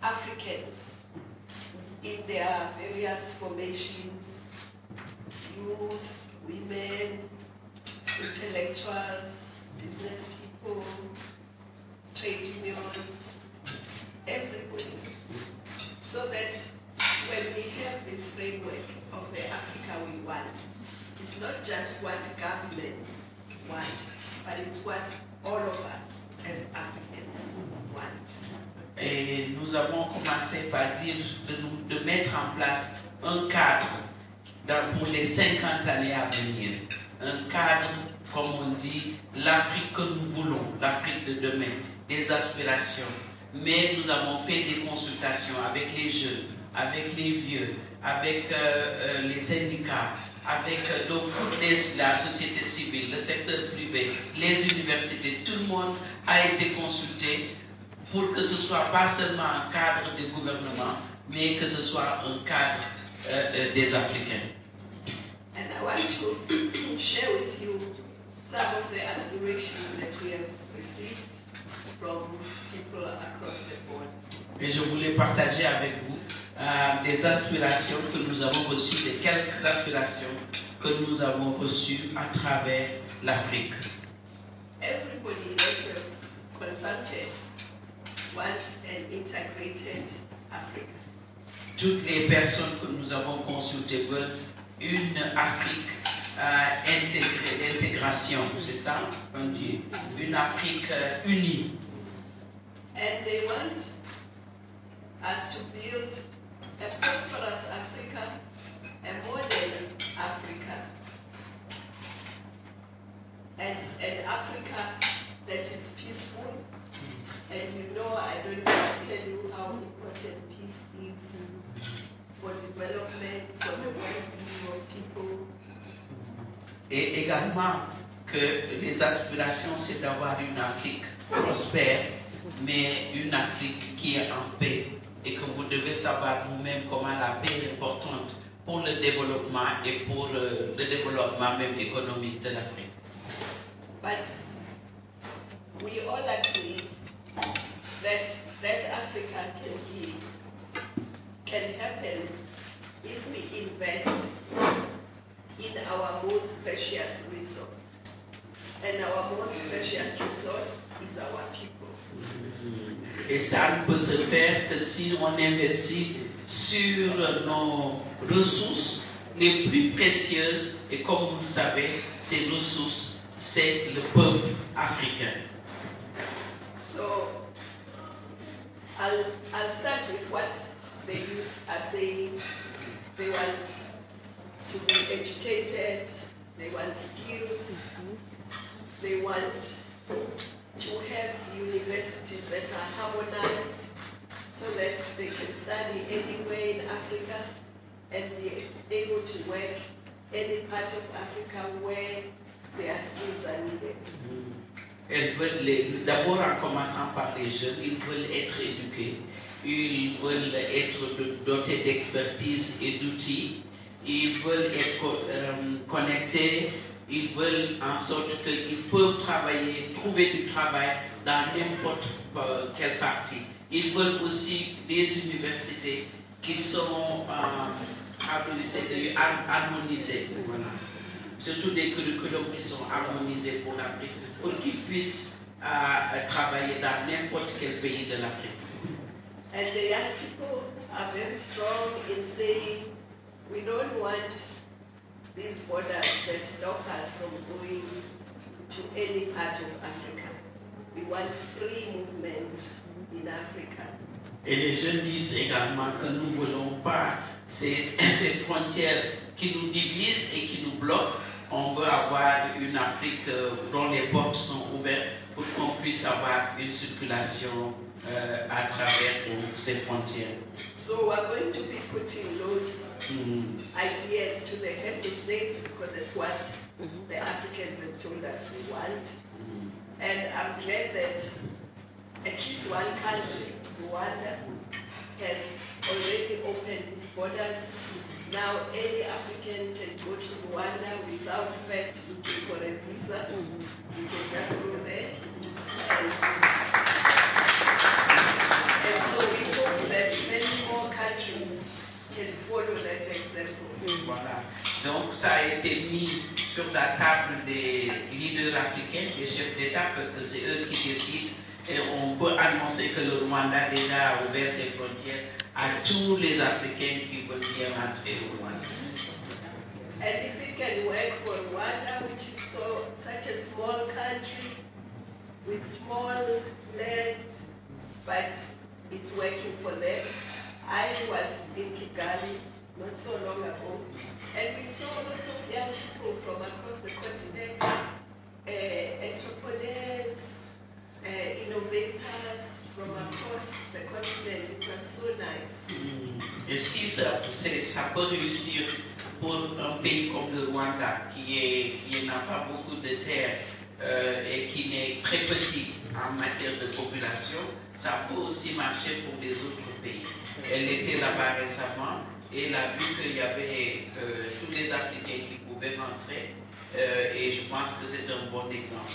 Africans in their various formations, youth, women, intellectuals, business people, trade unions, everybody. So that when we have this framework of the Africa we want, it's not just what governments want, but it's what all of us as Africans want. Et nous avons commencé par dire de mettre en place un cadre pour les 50 années à venir. Un cadre, comme on dit, l'Afrique que nous voulons, l'Afrique de demain, des aspirations. Mais nous avons fait des consultations avec les jeunes, avec les vieux, avec les syndicats, avec donc la société civile, le secteur privé, les universités. Tout le monde a été consulté pour que ce ne soit pas seulement un cadre du gouvernement, mais que ce soit un cadre des Africains. And I want to share with you some of the aspirations that we have received from people across the board. Et je voulais partager avec vous des aspirations que nous avons reçues, des quelques aspirations que nous avons reçues à travers l'Afrique. Everybody that we have consulted wants an integrated Africa. Toutes les personnes que nous avons consultées veulent une Afrique intégrée, d'intégration, c'est ça, on dit, une Afrique unie. And they want us to build a prosperous Africa, a modern Africa, and an Africa that is peaceful. And you know, I don't need to tell you how important peace is for development, for the well-being of people. Et également que les aspirations, c'est d'avoir une Afrique prospère, mais une Afrique qui est en paix. Et que vous devez savoir vous-même comment la paix est importante pour le développement et pour le développement même économique de l'Afrique. But we all agree that Africa can happen if we invest in our most precious resource. And our most precious resource is our people. Et ça ne peut se faire que si on investit sur nos ressources les plus précieuses. Et comme vous le savez, ces ressources, c'est le peuple africain. So, I'll start with what the youth are saying. They want to be educated, they want skills, they want to have universities that are harmonized so that they can study anywhere in Africa and be able to work any part of Africa where their skills are needed. Elles veulent, d'abord en commençant par les jeunes, ils veulent être éduqués, ils veulent être dotés d'expertise et d'outils, ils veulent être connectés, ils veulent en sorte qu'ils peuvent travailler, trouver du travail dans n'importe quelle partie. Ils veulent aussi des universités qui sont harmonisées, voilà. Surtout des curriculums qui sont harmonisés pour l'Afrique, pour qu'ils puissent travailler dans n'importe quel pays de l'Afrique. And the young people are very strong in saying, we don't want these borders that stop us from going to any part of Africa. We want free movement in Africa. Et les jeunes disent également que nous ne voulons pas ces frontières qui nous divisent et qui nous bloquent. On veut avoir une Afrique dont les portes sont ouvertes pour qu'on puisse avoir une circulation à travers ces frontières. So we're going to be putting those ideas to the heads of state because that's what the Africans have told us they want. And I'm glad that at least one country, Rwanda, has already opened its borders. Now any African can go to Rwanda without first looking for a visa. You can just go there. And so we hope that ça a été mis sur la table des leaders africains, des chefs d'État, parce que c'est eux qui décident. Et on peut annoncer que le Rwanda déjà a ouvert ses frontières à tous les Africains qui veulent bien entrer au Rwanda. And if it can work for Rwanda, which is such a small country with small land, but it's working for them. I was in Kigali not so long ago, and we saw lots of young people from across the continent, entrepreneurs, innovators from across the continent. It was so nice. Et si ça peut réussir pour un pays comme le Rwanda, qui n'a pas beaucoup de terres et qui est très petit en matière de population, ça peut aussi marcher pour les autres pays. Elle était là-bas récemment et elle a vu qu'il y avait tous les Africains qui pouvaient rentrer et je pense que c'est un bon exemple.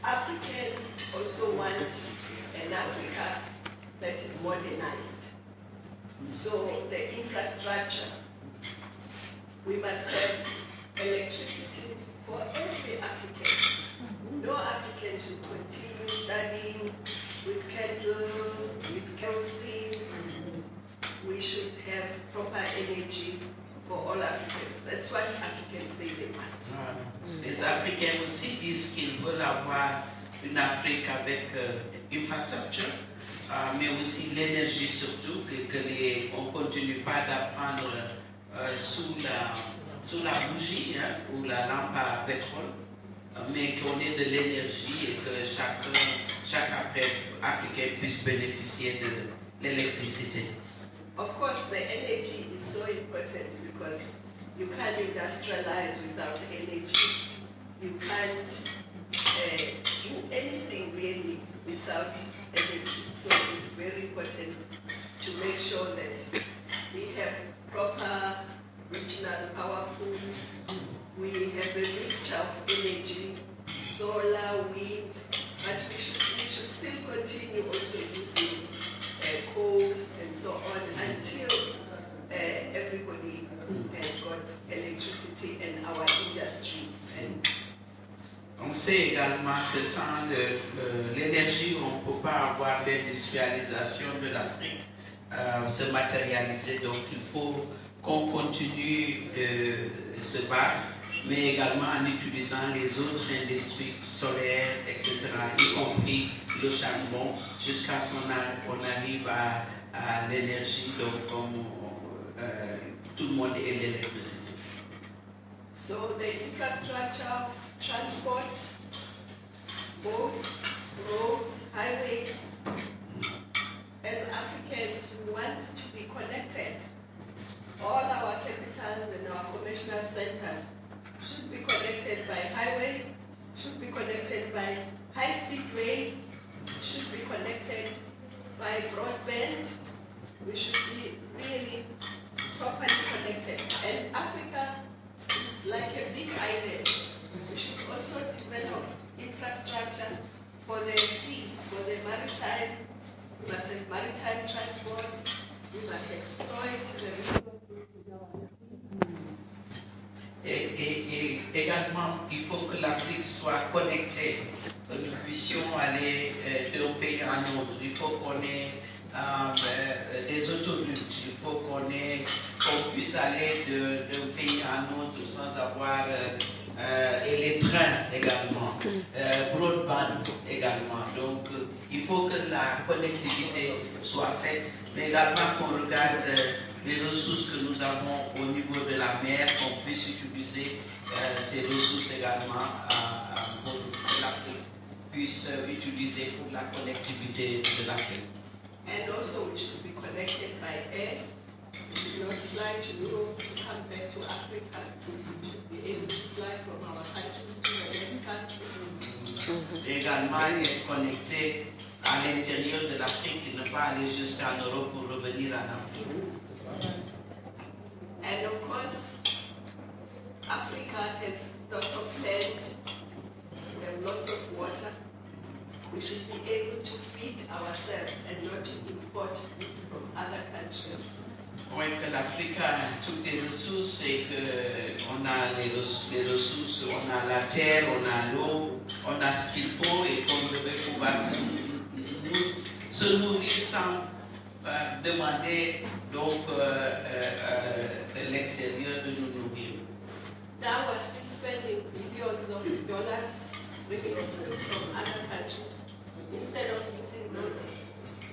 Africans also want an Africa that is modernized. So the infrastructure, we must have electricity for every African. No African should continue studying with candle, with kerosene. We should have proper energy for all Africans. That's what Africans say they want. Les Africains aussi disent qu'ils veulent avoir une Afrique avec infrastructure, mais aussi l'énergie surtout, qu'on ne continue pas d'apprendre sous la bougie ou la lampe à pétrole, mais qu'on ait de l'énergie et que chaque Africain puisse bénéficier de l'électricité. Of course, the energy is so important because you can't industrialize without energy. You can't do anything really without energy. So it's very important to make sure that we have proper regional power pools. We have a mixture of energy, solar, wind, but we should still continue also using coal and so on until everybody has got electricity and our industries. On sait également que sans l'énergie, on ne peut pas avoir l'industrialisation de l'Afrique se matérialiser. Donc il faut qu'on continue de se battre, mais également en utilisant les autres industries solaires, etc., y compris le charbon, jusqu'à ce qu'on arrive à l'énergie, donc comme tout le monde ait l'électricité. So the infrastructure, transport, both roads, highways, as Africans we want to be connected. All our capitals and our commercial centers should be connected by highway, should be connected by high-speed rail, should be connected by broadband. We should be really properly connected. And Africa is like a big island. We should also develop infrastructure for the sea, for the maritime. We must have maritime transport. We must exploit the resources. Et également, il faut que l'Afrique soit connectée, que nous puissions aller d'un pays à un autre. Il faut qu'on ait des autoroutes, il faut qu'on puisse aller d'un pays à un autre sans avoir et les trains également, broadband également. Donc il faut que la connectivité soit faite, mais également qu'on regarde les ressources que nous avons au niveau de la mer, qu'on puisse utiliser ces ressources également pour que l'Afrique puisse utiliser pour la connectivité de l'Afrique. And also we should be connected by air. We should not fly to Europe to come back to Africa. We should be able to fly from our country to the next country. Également être connecté à l'intérieur de l'Afrique et ne pas aller jusqu'en Europe pour revenir en Afrique. And of course, Africa has lots of land, we have lots of water. We should be able to feed ourselves and not to import food from other countries. Oui, que l'Afrique l'Afrique a toutes les ressources et qu'on a les ressources, on a la terre, on a l'eau, on a ce qu'il faut et qu'on devrait pouvoir se nourrir sans demander donc l'extérieur de nous nourrir. Now we're still spending billions of dollars bringing food from other countries instead of using those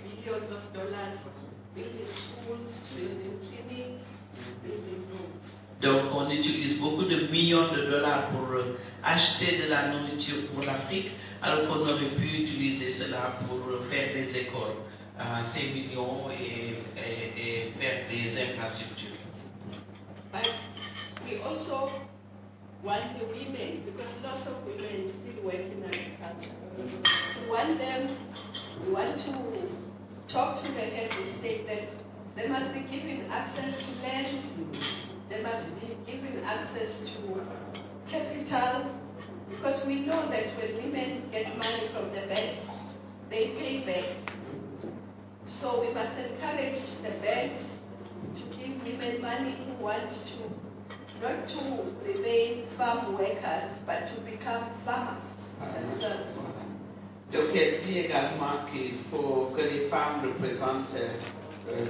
billions of dollars building schools, building clinics, building roads. Donc on utilise beaucoup de millions de dollars pour acheter de la nourriture pour l'Afrique, alors qu'on aurait pu utiliser cela pour faire des écoles, ces millions et faire des infrastructures. But we also want the women, because lots of women still work in agriculture. We want to talk to the heads of state that they must be given access to land, they must be given access to capital, because we know that when women get money from the banks, they pay back. So we must encourage the banks to give women money who want to, not to remain farm workers, but to become farmers themselves. Donc elle dit également qu'il faut que les femmes représentent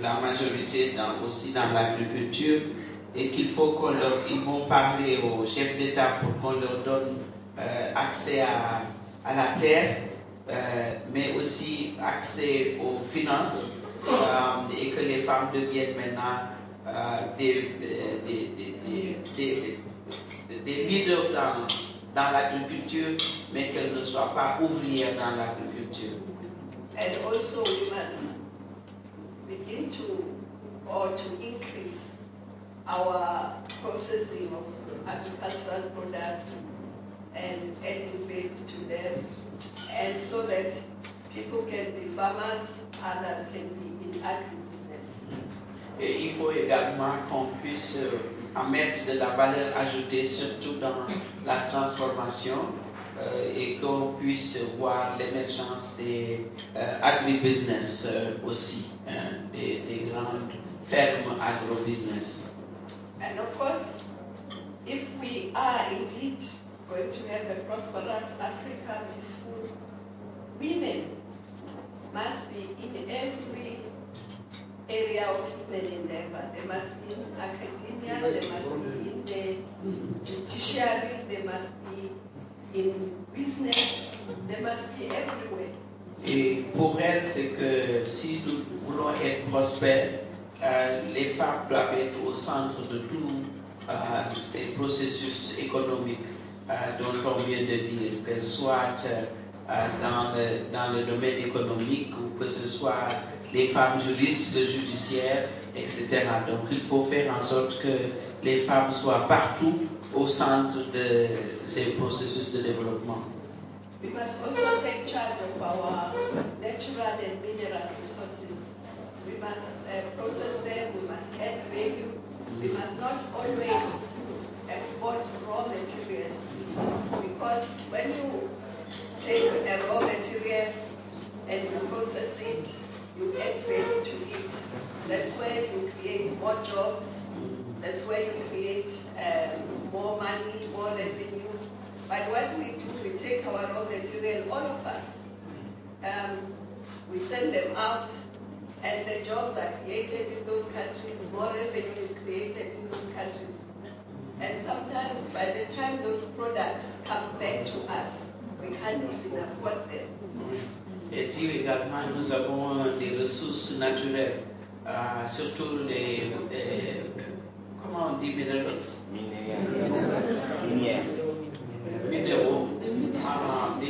la majorité aussi dans l'agriculture et qu'il faut ils vont parler aux chefs d'État pour qu'on leur donne accès à la terre, mais aussi accès aux finances et que les femmes deviennent maintenant des leaders dans l'agriculture, mais qu'elles ne soient pas ouvrières dans l'agriculture. And also we must begin to increase our processing of agricultural products and elevate to them, and so that people can be farmers, others can be in agribusiness. Et il faut également qu'on puisse mettre de la valeur ajoutée, surtout dans la transformation, et qu'on puisse voir l'émergence des agribusiness aussi, des grandes fermes agrobusiness. And of course, if we are indeed going to have a prosperous Africa, peaceful, women must be in every area of human endeavor. They must be in academia, they must be in the judiciary, they must be in business, they must be everywhere. Et pour elle, c'est que si nous voulons être prospères, les femmes doivent être au centre de tous ces processus économiques dont on vient de dire, qu'elles soient dans le domaine économique ou que ce soit les femmes juristes, le judiciaire, etc. Donc il faut faire en sorte que les femmes soient partout au centre de ces processus de développement. We must also take charge of our natural and mineral resources. We must process them, we must add value. We must not always export raw materials, because when you take a raw material and you process it, you add value to it. That's where you create more jobs, that's where you create more money, more revenue. But what we do, we take our raw material, all of us, we send them out, and the jobs are created in those countries, more revenue is created in those countries. And sometimes by the time those products come back to us, we can't even afford them. Et dit également, nous avons des ressources naturelles, surtout les comment on dit des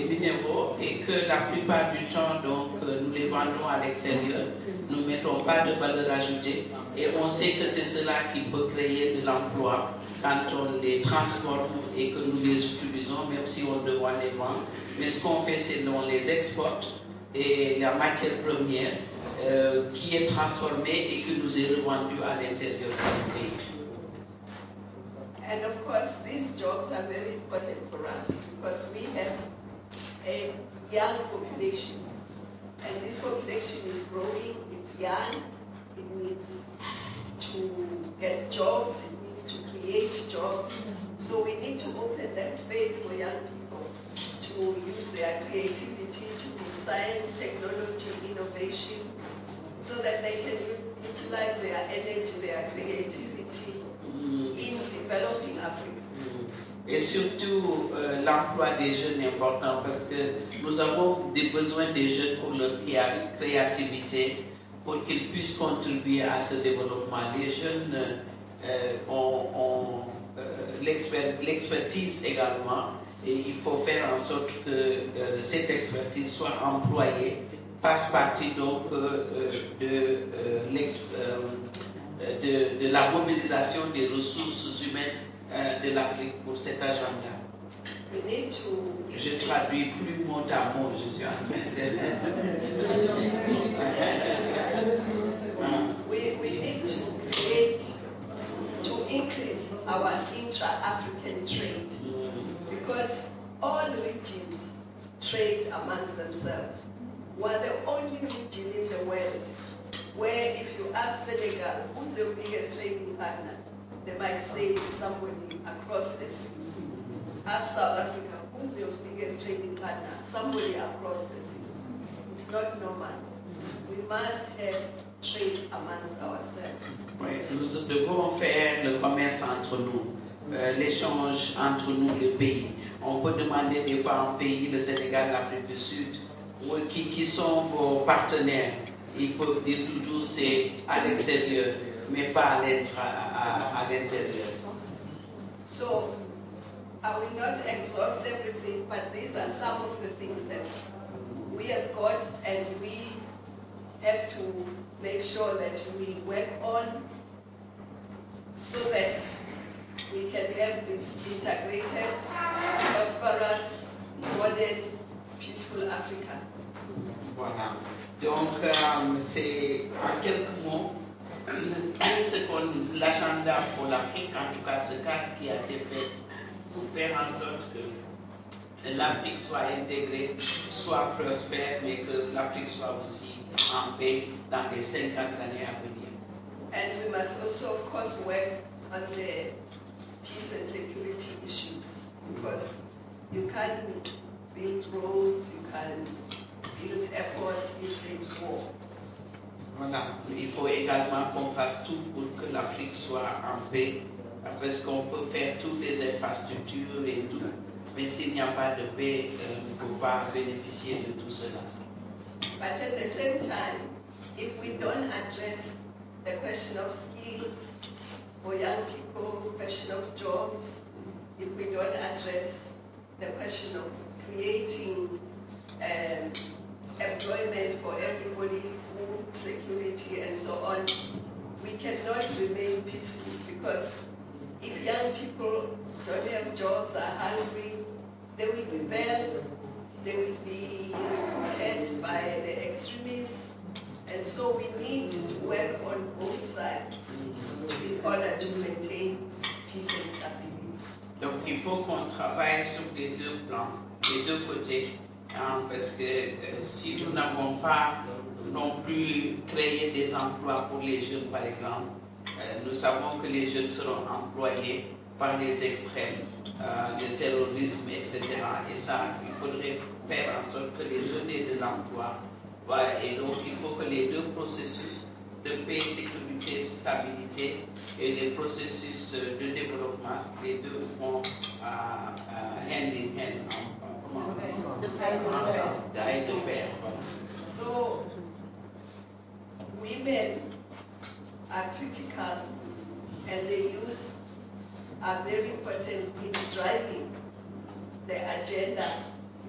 minéraux, et que la plupart du temps, donc, nous les vendons à l'extérieur, nous ne mettons pas de valeur ajoutée, et on sait que c'est cela qui peut créer de l'emploi quand on les transforme et que nous les utilisons, même si on doit les vendre. Mais ce qu'on fait, c'est qu'on les exporte, et la matière première qui est transformée et qui nous est revendue à l'intérieur du pays. And of course, these jobs are very important for us because we have a young population, and this population is growing, it's young, it needs to to get jobs, it needs to create jobs. So we need to open that space for young people to use their creativity, to do science, technology, innovation, so that they can utilize their energy, their creativity in developing Africa. Et surtout, l'emploi des jeunes est important parce que nous avons des besoins des jeunes pour leur créativité, pour qu'ils puissent contribuer à ce développement. Les jeunes ont l'expertise également et il faut faire en sorte que cette expertise soit employée, fasse partie donc de la mobilisation des ressources humaines de l'Afrique pour cet agenda. Je traduis plus mot à mot, je suis en train de... We need to increase our intra-African trade because all regions trade amongst themselves. We're the only region in the world where if you ask Senegal, who's your biggest trading partner? They might say somebody across the sea. Ask South Africa, who's your biggest trading partner? Somebody across the sea. It's not normal. We must have trade amongst ourselves. Oui, nous devons faire le commerce entre nous, l'échange entre nous, les pays. On peut demander des fois un pays, le Sénégal, l'Afrique du Sud, qui sont vos partenaires. Ils peuvent dire toujours c'est à l'extérieur, mais pas à l'intérieur. So, I will not exhaust everything, but these are some of the things that we have got and we have to make sure that we work on so that we can have this integrated, prosperous, modern, peaceful Africa. Voilà. Donc, c'est en quelques mots l'agenda pour l'Afrique, en tout cas ce cadre qui a été fait pour faire en sorte que l'Afrique soit intégrée, soit prospère, mais que l'Afrique soit aussi en paix dans les 50 années à venir. And we must also, of course, work on the peace and security issues because you can't build roads, you can't build airports if there's war. Voilà, il faut également qu'on fasse tout pour que l'Afrique soit en paix, parce qu'on peut faire toutes les infrastructures et tout, mais s'il n'y a pas de paix, on ne peut pas bénéficier de tout cela. But at the same time, if we don't address the question of skills for young people, question of jobs, if we don't address the question of creating employment for everybody, food security and so on, we cannot remain peaceful because if young people don't have jobs, are hungry, they will rebel, they will be recruited by the extremists, and so we need to work on both sides in order to maintain peace and stability. Donc il faut qu'on travaille sur les deux plans, les deux côtés. Parce que si nous n'avons pas non plus créé des emplois pour les jeunes, par exemple, nous savons que les jeunes seront employés par les extrêmes, le terrorisme, etc. Et ça, il faudrait faire en sorte que les jeunes aient de l'emploi. Et donc, il faut que les deux processus de paix, sécurité, stabilité et les processus de développement, les deux vont hand in hand. So, women are critical and the youth are very important in driving the agenda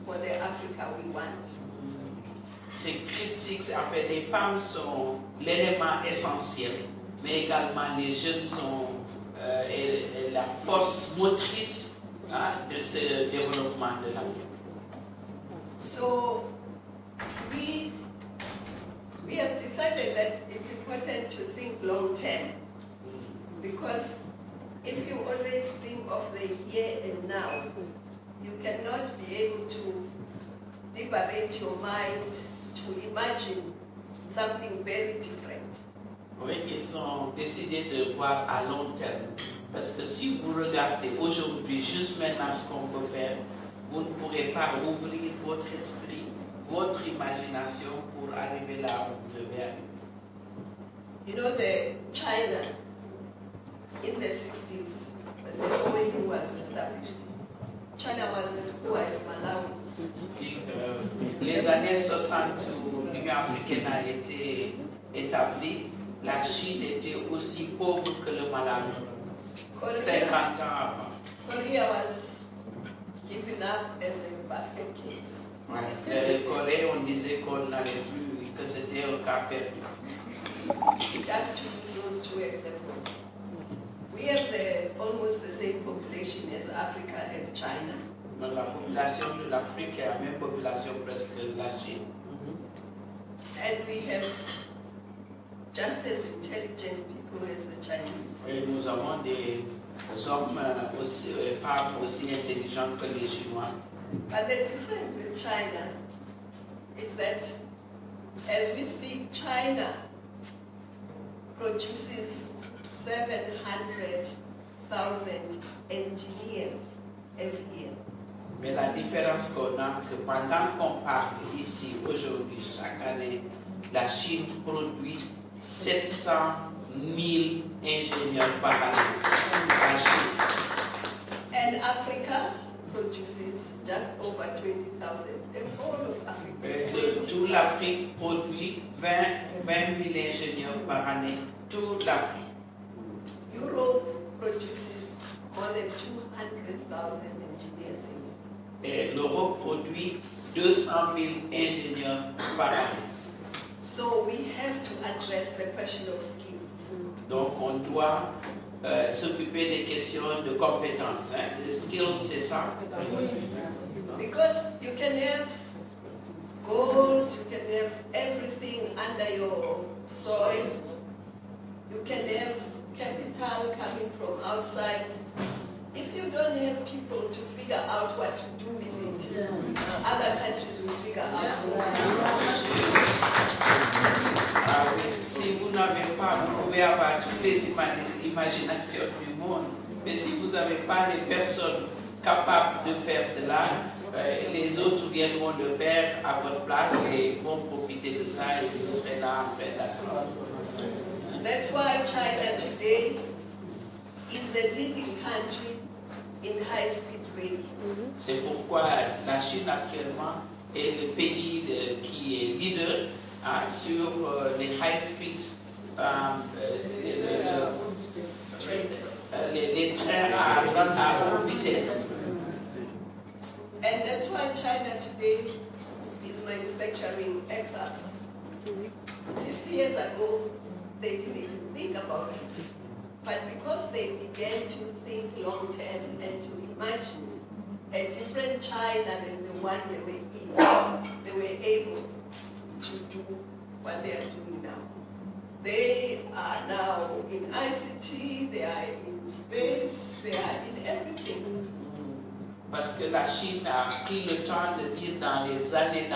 for the Africa we want. Ces critiques, en fait, les femmes sont l'élément essentiel, mais également les jeunes sont la force motrice de ce développement de l'Afrique. So we have decided that it's important to think long term because if you always think of the here and now, you cannot be able to liberate your mind to imagine something very different. Oui, ils ont décidé de voir à long terme. Parce que si vous regardez aujourd'hui, juste maintenant ce qu'on peut faire, vous ne pourrez pas ouvrir votre esprit, votre imagination pour arriver là où vous devez aller. You know, China, in the 60s, when the OAU was established, China was as poor as Malawi. Les années 60 où l'Union africaine a été établie, la Chine était aussi pauvre que le Malawi. 50 ans avant. Korea was given up as a basket case. Corée, on disait qu'on n'allait plus, que c'était un cas perdu. Just to use those two examples. We have almost the same population as Africa as China. La population de l'Afrique est la même population presque de la Chine. And we have just as intelligent people as the Chinese. Et nous avons des hommes aussi, femmes aussi intelligents que les Chinois. But the difference with China is that as we speak, China produces 700,000 engineers every year. Mais la différence qu'on a, que pendant qu'on parle ici, aujourd'hui, chaque année, la Chine produit 700 000 ingénieurs par année. La Chine. And Africa produces just over 20,000. The whole of Africa. Toute l'Afrique produit 20 000 ingénieurs par année. Toute l'Afrique. Europe produces more than 200,000 engineers a year. Et l'Europe produit 200 000 ingénieurs par année. So we have to address the question of skills. Donc on doit s'occuper des questions de compétences. Les skills, c'est ça. Because you can have gold, you can have everything under your soil. You can have capital coming from outside. If you don't have people to figure out what to do with it, other countries will figure out what to do. Si vous n'avez pas, vous pouvez avoir toutes les imaginations du monde, mais si vous n'avez pas les personnes capables de faire cela, les autres viendront le faire à votre place et vont profiter de ça et vous serez là en train d'attendre. That's why China today is the leading country in high-speed rail. C'est pourquoi la Chine actuellement est le pays qui est leader sur les high-speed, les trains à haute vitesse. And that's why China today is manufacturing aircrafts. 50 years ago, they didn't even think about it. But because they began to think long term and to imagine a different China than the one they were in, they were able to do what they are doing now. They are now in ICT, they are in space, they are in everything. Parce que la Chine a pris le temps de dire dans les années,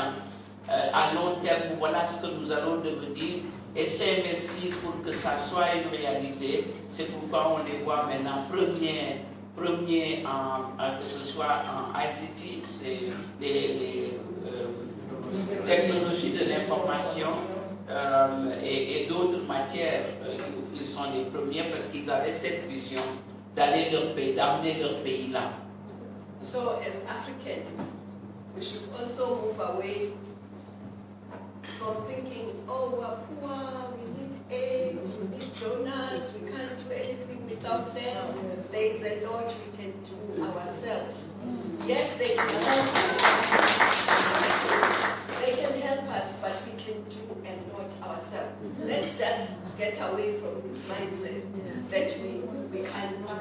à long terme, voilà ce que nous allons devenir. Et s'investir pour que ça soit une réalité. C'est pourquoi on les voit maintenant premier que ce soit en ICT, c'est les technologies de l'information et d'autres matières. Ils sont les premiers parce qu'ils avaient cette vision d'aller leur pays, d'amener leur pays là. So as Africans, we should also move away from thinking, oh, we're poor, we need aid, we need donors, we can't do anything without them. There is a lot we can do ourselves. Yes, they can help us. They can help us, but we can do a lot ourselves. Let's just get away from this mindset that we can't do.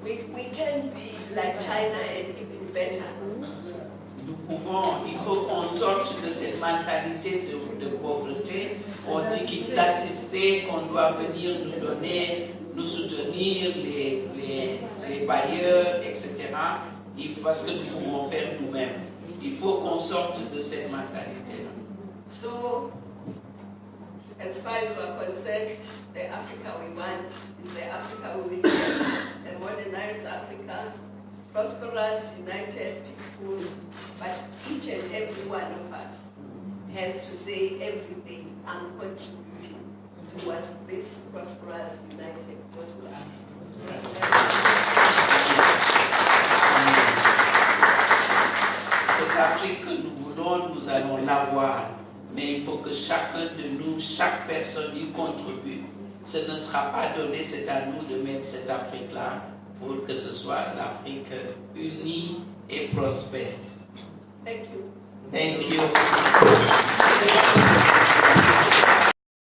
We can be like China and even better. Il faut qu'on sorte de cette mentalité de pauvreté. On dit qu'il faut assister, qu'on doit venir nous donner, nous soutenir, les bailleurs, etc. Parce que nous pouvons faire nous-mêmes. Il faut qu'on sorte de cette mentalité-là. So, As far as we're concerned, the Africa we want is the Africa we will get, a modernized Africa, prosperous, united, peaceful, but each and every one of us has to say everything and contributing towards this prosperous, united, prosperous Africa. Cette Afrique que nous voulons, nous allons l'avoir. Mais il faut que chacun de nous, chaque personne y contribue. Ce ne sera pas donné, c'est à nous de mettre cette Afrique-là pour que ce soit l'Afrique unie et prospère. Thank you. Thank you.